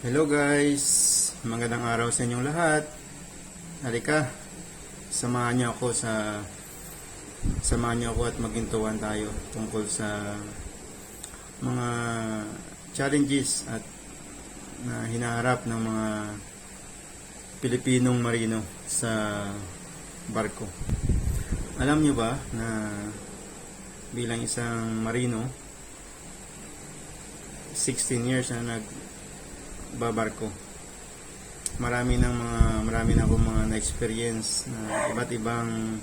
Hello guys, magandang araw sa inyong lahat. Halika, samahan niyo ako at magintuan tayo tungkol sa mga challenges at na hinaharap ng mga Pilipinong marino sa barko. Alam niyo ba na bilang isang marino, 16 years na nagbabarko, marami na akong mga na-experience na iba't ibang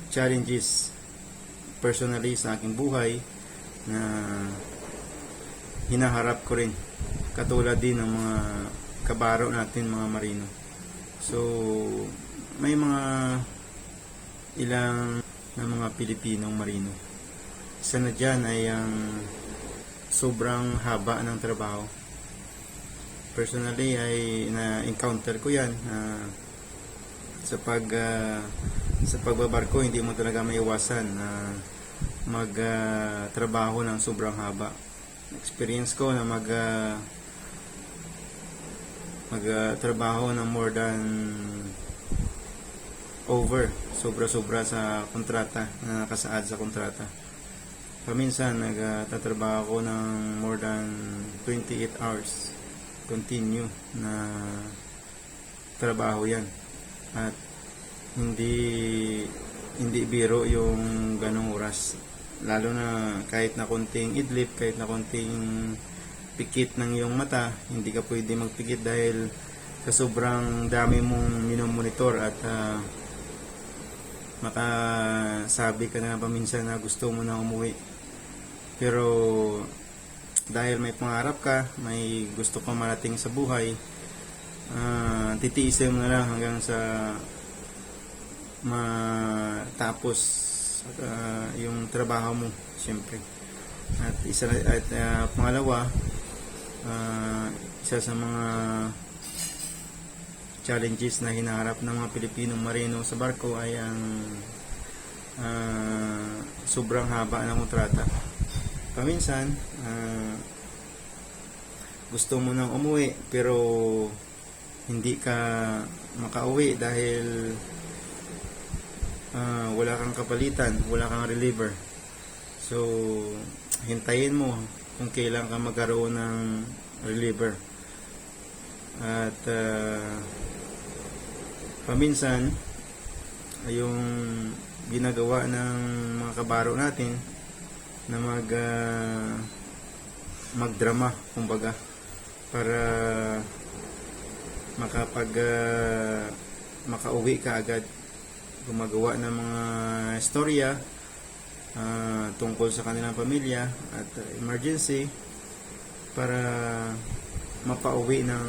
challenges personally sa aking buhay na hinaharap ko rin, katulad din ng mga kabaro natin, mga marino. So may ilang na mga Pilipinong marino. Isa na dyan ay ang sobrang haba ng trabaho. Personally ay na-encounter ko yan sa pagbabarko. Hindi mo talaga maiwasan na magtrabaho ng sobrang haba. Experience ko na magtrabaho ng more than sobra-sobra sa kontrata na nakasaad sa kontrata. Paminsan nagtatrabaho ako ng more than 28 hours continue na trabaho yan, at hindi biro yung ganong oras, lalo na kahit na konting idlip, kahit na konting pikit ng iyong mata, hindi ka pwede magpikit dahil sa sobrang dami mong minomonitor at makasabi ka na paminsan na gusto mo na umuwi, pero dahil may pangarap ka, may gusto kang marating sa buhay, titiisin mo na lang hanggang sa matapos yung trabaho mo, siyempre. At pangalawa, isa sa mga challenges na hinaharap ng mga Pilipinong marino sa barko ay ang sobrang haba ng kontrata. Paminsan gusto mo nang umuwi pero hindi ka makauwi dahil wala kang kapalitan, wala kang reliever. So hintayin mo kung kailan ka magkaroon ng reliever. At paminsan yung ginagawa ng mga kabaro natin na magdrama, kumbaga, para makauwi ka agad, gumagawa ng mga istorya tungkol sa kanilang pamilya at emergency para mapauwi ng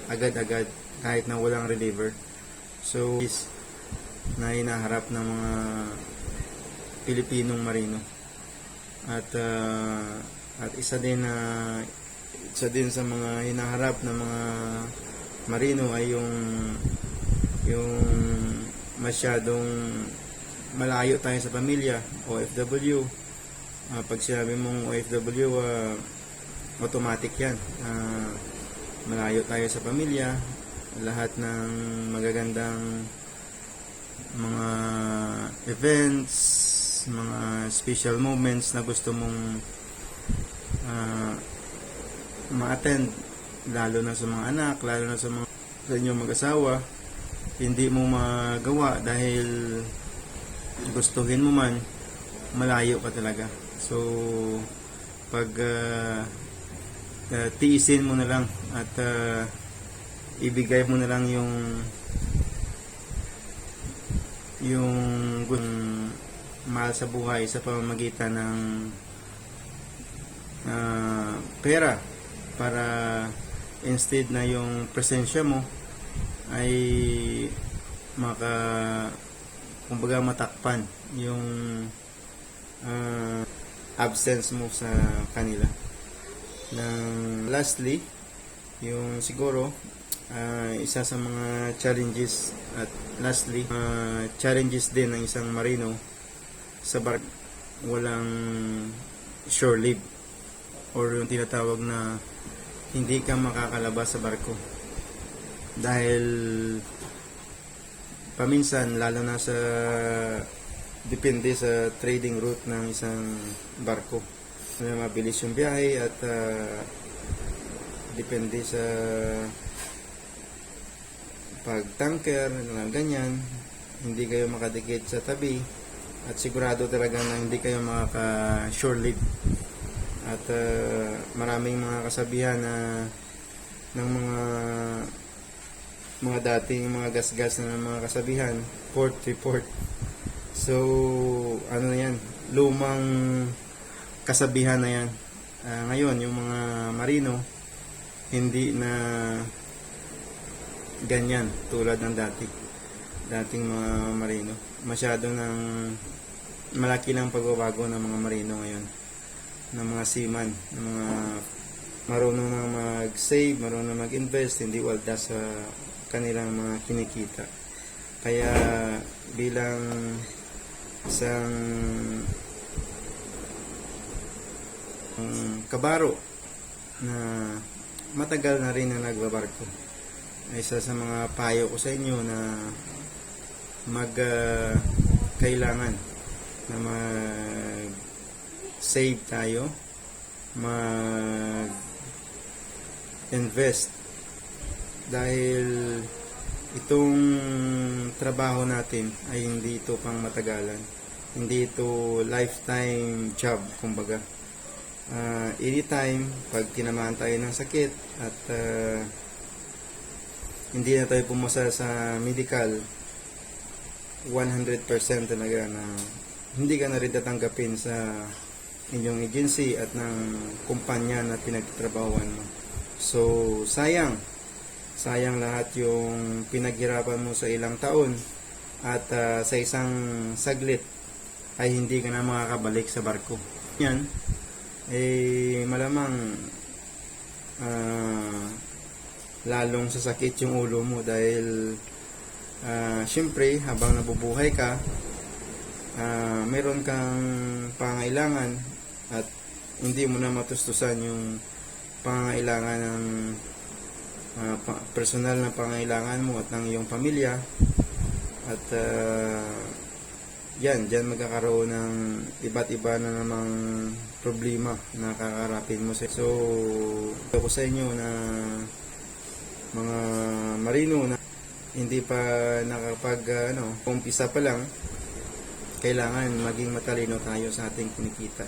agad-agad kahit na walang reliever. So na hinaharap ng mga Pilipinong marino. At isa din sa mga hinaharap ng mga marino ay yung masyadong malayo tayo sa pamilya, OFW. Pag sinabi mong OFW, automatic yan. Malayo tayo sa pamilya, lahat ng magagandang mga events, mga special moments na gusto mong ma-attend, lalo na sa mga anak, lalo na sa inyong mag-asawa, hindi mo magawa dahil gustuhin mo man, malayo ka talaga. So pag tiisin mo na lang at ibigay mo na lang yung mahal sa buhay sa pamamagitan ng pera, para instead na yung presensya mo ay kumbaga matakpan yung absence mo sa kanila. Lastly, yung siguro isa sa mga challenges at lastly challenges din ng isang marino sa barko, walang shore leave or yung tinatawag na hindi ka makakalabas sa barko. Dahil paminsan, lalo na sa depende sa trading route ng isang barko. Mabilis yung biyahe at depende sa pag-tanker, ganyan, hindi kayo makadikit sa tabi at sigurado talaga na hindi kayo makaka-shore leave. At maraming mga kasabihan na ng mga dating mga gasgas na mga kasabihan, port report. So, ano yan, lumang kasabihan na yan. Ngayon, yung mga marino, hindi na ganyan tulad ng dating mga marino. Masyado ng malaki lang pagbabago ng mga marino ngayon, ng mga seaman, ng mga marunong na mag-save, marunong na mag-invest, hindi walda sa kanilang mga kinikita. Kaya bilang isang kabaro na matagal na rin na nagbabarko, isa sa mga payo ko sa inyo na kailangan na mag-save tayo, mag-invest, dahil itong trabaho natin ay hindi ito pang matagalan, hindi ito lifetime job, kumbaga. Anytime pag tinamaan tayo ng sakit at hindi na tayo pumasa sa medical, 100% talaga na hindi ka na rin tatanggapin sa inyong agency at ng kumpanya na pinagtatrabahuan mo. So, sayang lahat yung pinaghirapan mo sa ilang taon at sa isang saglit ay hindi ka na makakabalik sa barko. Yan, malamang lalong sasakit yung ulo mo dahil syempre habang nabubuhay ka, meron kang pangailangan at hindi mo na matustusan yung pangailangan ng personal na pangailangan mo at ng iyong pamilya. At dyan magkakaroon ng iba't iba na namang problema na kakarapin mo. So, ako sa inyo na mga marino na hindi pa umpisa pa lang, kailangan maging matalino tayo sa ating kinikita.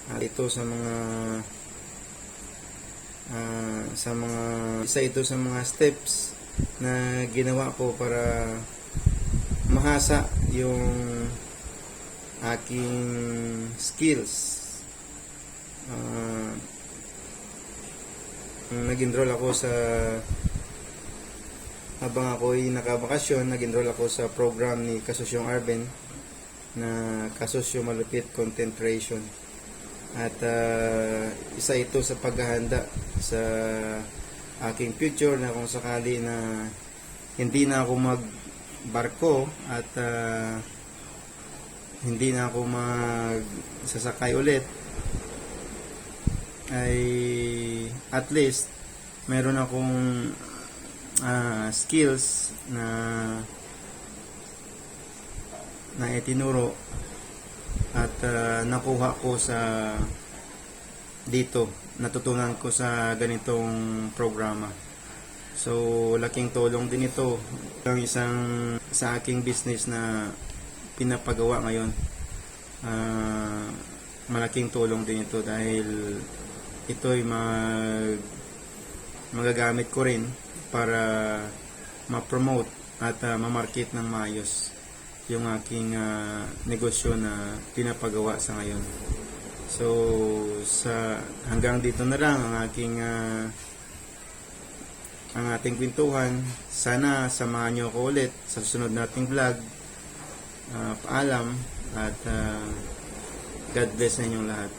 At ito isa ito sa mga steps na ginawa ko para mahasa yung aking skills. Nag-enroll ako habang ako'y nakabakasyon, nag-enroll ako sa program ni Kasosyong Arben na Kasosyo Malupit Content Creation. At isa ito sa paghahanda sa aking future na kung sakali na hindi na ako magbarko at hindi na ako magsasakay ulit, ay at least meron akong skills na itinuro at nakuha ko sa dito, natutunan ko sa ganitong programa. So, laking tulong din ito ang isang sa aking business na pinapagawa ngayon. Malaking tulong din ito dahil ito'y magagamit ko rin para ma-promote at ma-market ng maayos yung aking negosyo na pinapagawa sa ngayon. So, hanggang dito na lang ang ating kwentuhan. Sana samahan nyo ako ulit sa susunod nating vlog. Paalam at God bless na inyong lahat.